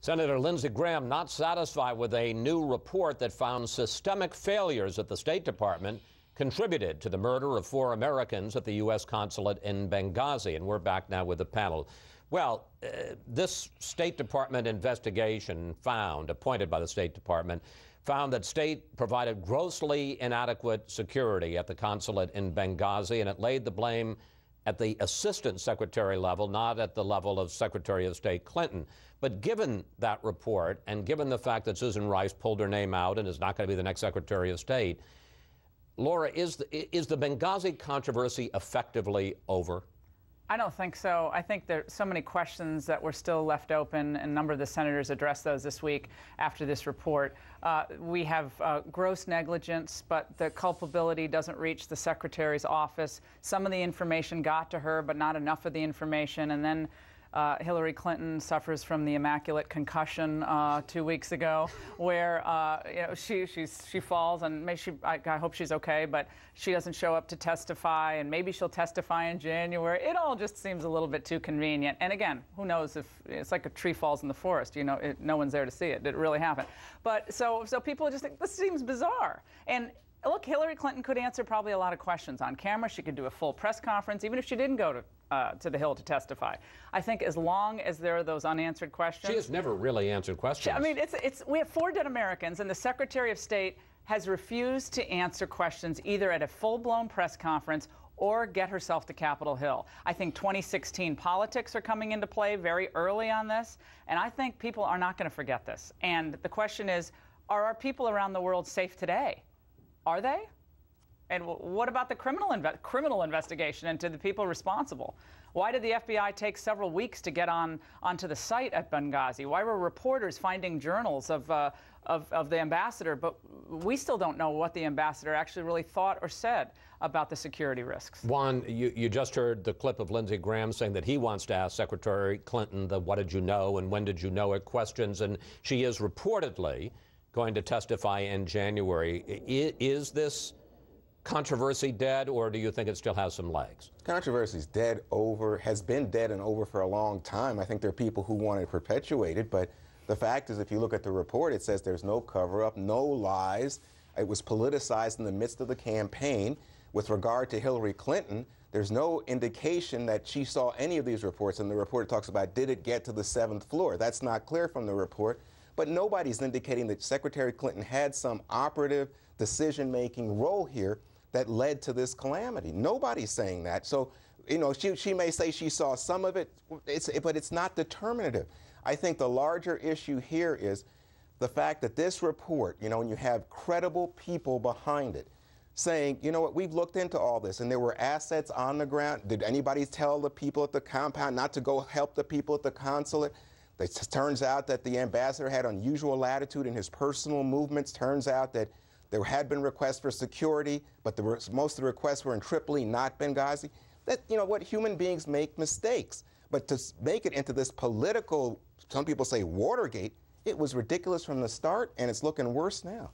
Senator Lindsey Graham not satisfied with a new report that found systemic failures at the State Department contributed to the murder of 4 Americans at the U.S. consulate in Benghazi. And we're back now with the panel. Well, this State Department investigation appointed by the State Department, found that state provided grossly inadequate security at the consulate in Benghazi, and it laid the blame at the assistant secretary level, not at the level of Secretary of State Clinton. But given that report, and given the fact that Susan Rice pulled her name out and is not going to be the next Secretary of State, Laura, is the Benghazi controversy effectively over? I don't think so. I think there are so many questions that were still left open, and a number of the senators addressed those this week after this report. We have gross negligence, but the culpability doesn't reach the secretary's office. Some of the information got to her, but not enough of the information. And then Hillary Clinton suffers from the immaculate concussion 2 weeks ago, where she falls, and I hope she's okay, but she doesn't show up to testify, and maybe she'll testify in January. It all just seems a little bit too convenient. And again, who knows if it's like a tree falls in the forest? No one's there to see it. Did it really happen? But so people just think this seems bizarre. And look, Hillary Clinton could answer probably a lot of questions on camera. She could do a full press conference, even if she didn't go to the Hill to testify. I think as long as there are those unanswered questions. She has never really answered questions. I mean, we have 4 dead Americans, and the Secretary of State has refused to answer questions either at a full-blown press conference or get herself to Capitol Hill. I think 2016 politics are coming into play very early on this, and I think people are not going to forget this. And the question is, are our people around the world safe today? Are they? And what about the criminal investigation into the people responsible? Why did the FBI take several weeks to get onto the site at Benghazi? Why were reporters finding journals of the ambassador, but we still don't know what the ambassador actually really thought or said about the security risks? Juan, you just heard the clip of Lindsey Graham saying that he wants to ask Secretary Clinton the what did you know and when did you know it questions, and she is reportedly going to testify in January. Is this controversy dead, or do you think it still has some legs? Controversy is dead, has been dead and over for a long time. I think there are people who want to perpetuate it, but the fact is, if you look at the report, it says there's no cover-up, no lies. It was politicized in the midst of the campaign. With regard to Hillary Clinton, there's no indication that she saw any of these reports. In the report, it talks about, did it get to the 7th floor? That's not clear from the report. But nobody's indicating that Secretary Clinton had some operative decision-making role here that led to this calamity. Nobody's saying that. So, she may say she saw some of it, but it's not determinative. I think the larger issue here is the fact that this report, when you have credible people behind it, saying, you know what, we've looked into all this, and there were assets on the ground. Did anybody tell the people at the compound not to go help the people at the consulate? It turns out that the ambassador had unusual latitude in his personal movements. Turns out that there had been requests for security, but most of the requests were in Tripoli, not Benghazi. That, human beings make mistakes. But to make it into this political, some people say Watergate, it was ridiculous from the start, and it's looking worse now.